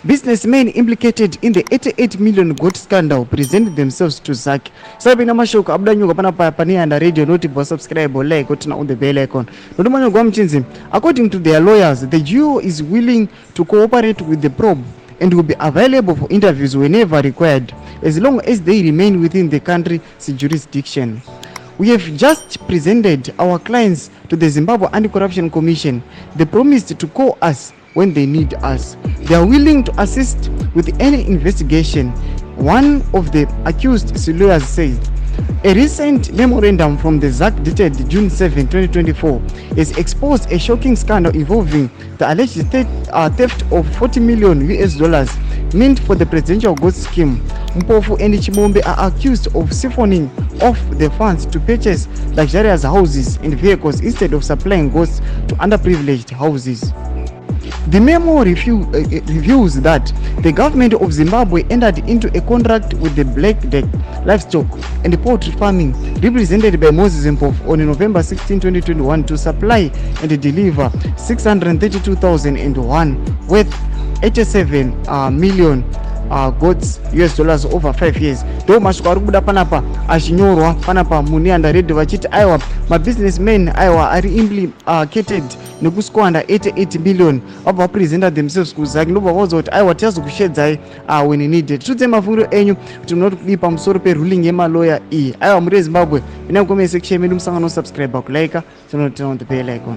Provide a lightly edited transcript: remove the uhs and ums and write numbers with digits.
Businessmen implicated in the 88 million goat scandal presented themselves to ZACC. Sabi na mashoko abudanyuka pana pani and radio noti bo subscribe or like or on the bell icon. Nodumanyo gwa mchinzi. According to their lawyers, the GO is willing to cooperate with the probe and will be available for interviews whenever required, as long as they remain within the country's jurisdiction. We have just presented our clients to the Zimbabwe Anti-Corruption Commission. They promised to call us when they need us. They are willing to assist with any investigation, one of the accused lawyers said. A recent memorandum from the ZACC dated June 7, 2024 has exposed a shocking scandal involving the alleged theft of $40 million meant for the presidential goat scheme. Mpofu and Chimombe are accused of siphoning off the funds to purchase luxurious houses and vehicles instead of supplying goats to underprivileged houses. The memo reveals that the government of Zimbabwe entered into a contract with the Black Duck Livestock and Poultry Farming, represented by Moses Mpofu, on November 16, 2021 to supply and deliver 632,001 worth 87 million goats over 5 years. Ndo mashoko ari kubuda panapa achinyorwa panapa muni underrated vachiti aiwa mabusinessmen aiwa ari implicated nekusquander 88 billion vabva vapresenta themselves kuzaki ndobva vauza kuti aiwa tichazokushedzai when needed. Tutse mafungiro enyu kuti munoti kudii pamusoro peruling yemaloya iyi. Aiwa muri eZimbabwe ina kukomesa section medu musangano subscribe kulike on the bell icon.